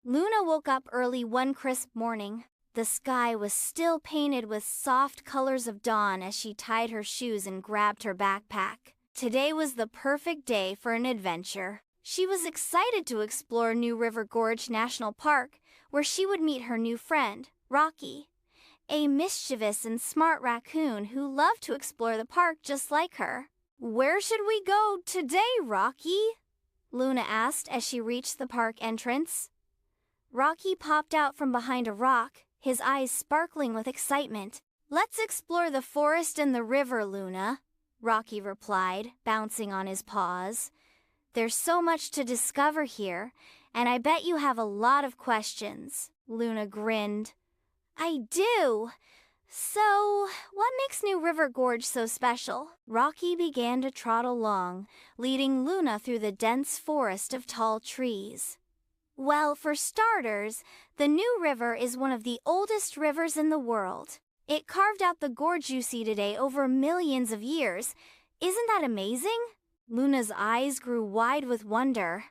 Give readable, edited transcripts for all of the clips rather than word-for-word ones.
Luna woke up early one crisp morning. The sky was still painted with soft colors of dawn as she tied her shoes and grabbed her backpack. Today was the perfect day for an adventure. She was excited to explore New River Gorge National Park, where she would meet her new friend, Rocky, a mischievous and smart raccoon who loved to explore the park just like her. "Where should we go today, Rocky?" Luna asked as she reached the park entrance. Rocky popped out from behind a rock, his eyes sparkling with excitement. "Let's explore the forest and the river, Luna," Rocky replied, bouncing on his paws. "There's so much to discover here, and I bet you have a lot of questions." Luna grinned. "I do. So, what makes New River Gorge so special?" Rocky began to trot along, leading Luna through the dense forest of tall trees. "Well, for starters, the New River is one of the oldest rivers in the world. It carved out the gorge you see today over millions of years. Isn't that amazing?" Luna's eyes grew wide with wonder.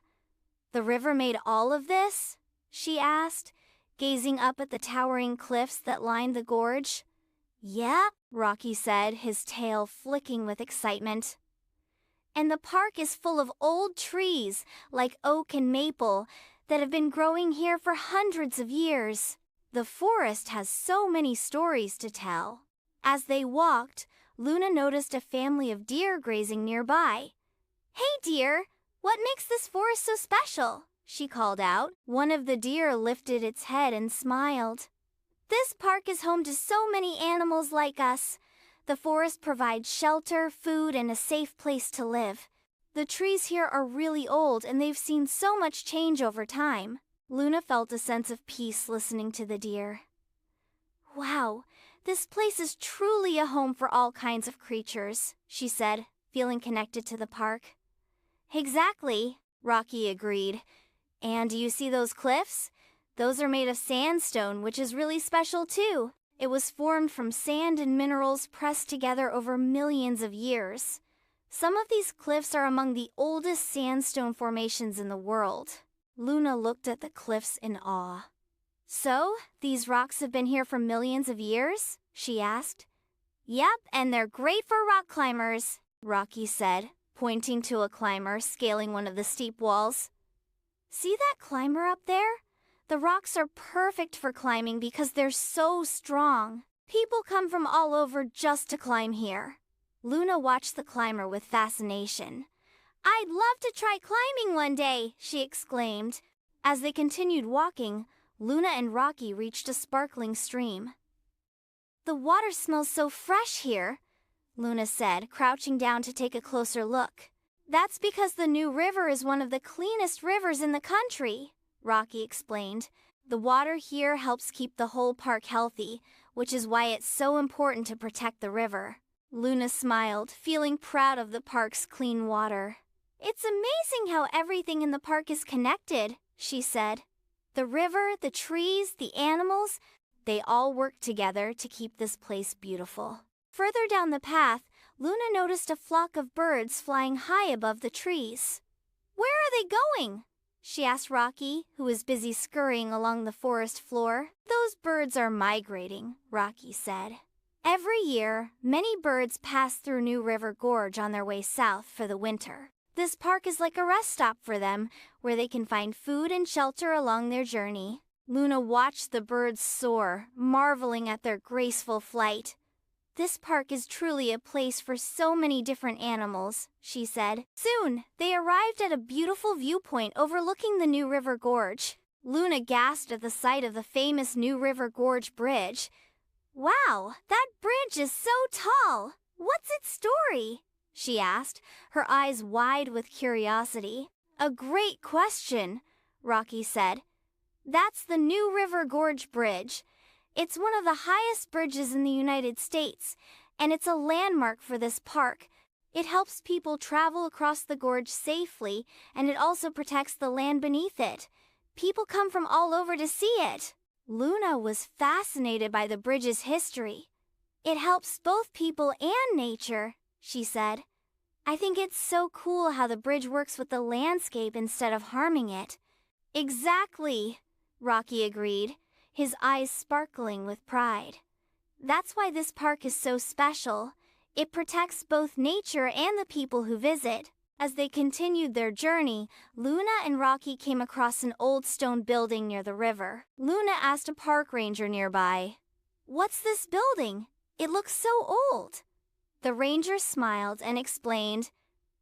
"The river made all of this?" she asked, gazing up at the towering cliffs that lined the gorge. "Yeah," Rocky said, his tail flicking with excitement. "And the park is full of old trees, like oak and maple, that have been growing here for hundreds of years. The forest has so many stories to tell." As they walked, Luna noticed a family of deer grazing nearby. "Hey dear, what makes this forest so special?" she called out. One of the deer lifted its head and smiled. "This park is home to so many animals like us. The forest provides shelter, food, and a safe place to live. The trees here are really old and they've seen so much change over time." Luna felt a sense of peace listening to the deer. "Wow, this place is truly a home for all kinds of creatures," she said, feeling connected to the park. "Exactly," Rocky agreed. "And do you see those cliffs? Those are made of sandstone, which is really special too. It was formed from sand and minerals pressed together over millions of years. Some of these cliffs are among the oldest sandstone formations in the world." Luna looked at the cliffs in awe. "So, these rocks have been here for millions of years?" she asked. "Yep, and they're great for rock climbers," Rocky said, pointing to a climber scaling one of the steep walls. "See that climber up there? The rocks are perfect for climbing because they're so strong. People come from all over just to climb here." Luna watched the climber with fascination. "I'd love to try climbing one day," she exclaimed. As they continued walking, Luna and Rocky reached a sparkling stream. "The water smells so fresh here," Luna said, crouching down to take a closer look. "That's because the New River is one of the cleanest rivers in the country," Rocky explained. "The water here helps keep the whole park healthy, which is why it's so important to protect the river." Luna smiled, feeling proud of the park's clean water. "It's amazing how everything in the park is connected," she said. "The river, the trees, the animals, they all work together to keep this place beautiful." Further down the path, Luna noticed a flock of birds flying high above the trees. "Where are they going?" she asked Rocky, who was busy scurrying along the forest floor. "Those birds are migrating," Rocky said. "Every year, many birds pass through New River Gorge on their way south for the winter. This park is like a rest stop for them, where they can find food and shelter along their journey." Luna watched the birds soar, marveling at their graceful flight. "This park is truly a place for so many different animals," she said. Soon, they arrived at a beautiful viewpoint overlooking the New River Gorge. Luna gasped at the sight of the famous New River Gorge Bridge. "Wow, that bridge is so tall! What's its story?" she asked, her eyes wide with curiosity. "A great question," Rocky said. "That's the New River Gorge Bridge. It's one of the highest bridges in the United States, and it's a landmark for this park. It helps people travel across the gorge safely, and it also protects the land beneath it. People come from all over to see it." Luna was fascinated by the bridge's history. "It helps both people and nature," she said. "I think it's so cool how the bridge works with the landscape instead of harming it." "Exactly," Rocky agreed, his eyes sparkling with pride. That's why this park is so special. It protects both nature and the people who visit. As they continued their journey, Luna and Rocky came across an old stone building near the river. Luna asked a park ranger nearby, "What's this building? It looks so old." The ranger smiled and explained,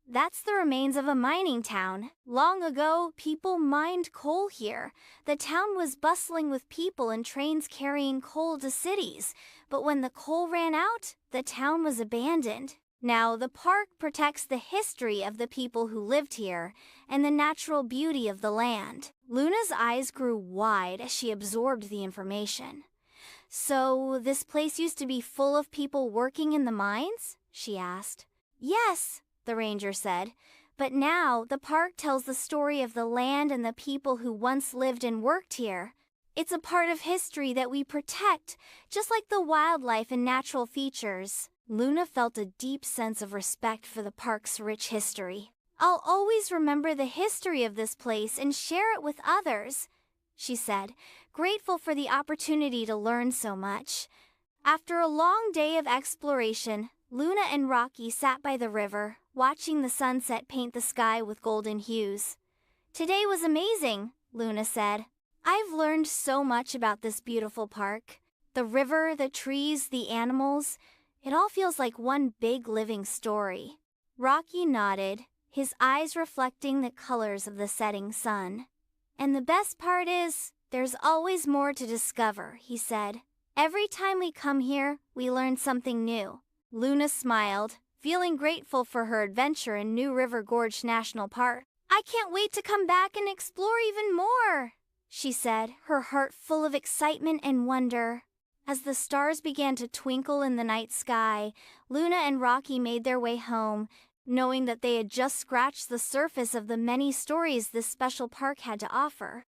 "That's the remains of a mining town. Long ago, people mined coal here. The town was bustling with people and trains carrying coal to cities, but when the coal ran out, the town was abandoned. Now, the park protects the history of the people who lived here and the natural beauty of the land." Luna's eyes grew wide as she absorbed the information. "So, this place used to be full of people working in the mines?" she asked. "Yes," the ranger said, "but now the park tells the story of the land and the people who once lived and worked here. It's a part of history that we protect, just like the wildlife and natural features." Luna felt a deep sense of respect for the park's rich history. "I'll always remember the history of this place and share it with others," she said, grateful for the opportunity to learn so much. After a long day of exploration, Luna and Rocky sat by the river, watching the sunset paint the sky with golden hues. "Today was amazing," Luna said. "I've learned so much about this beautiful park. The river, the trees, the animals. It all feels like one big living story." Rocky nodded, his eyes reflecting the colors of the setting sun. "And the best part is, there's always more to discover," he said. "Every time we come here, we learn something new." Luna smiled, feeling grateful for her adventure in New River Gorge National Park. "I can't wait to come back and explore even more," she said, her heart full of excitement and wonder. As the stars began to twinkle in the night sky, Luna and Rocky made their way home, knowing that they had just scratched the surface of the many stories this special park had to offer.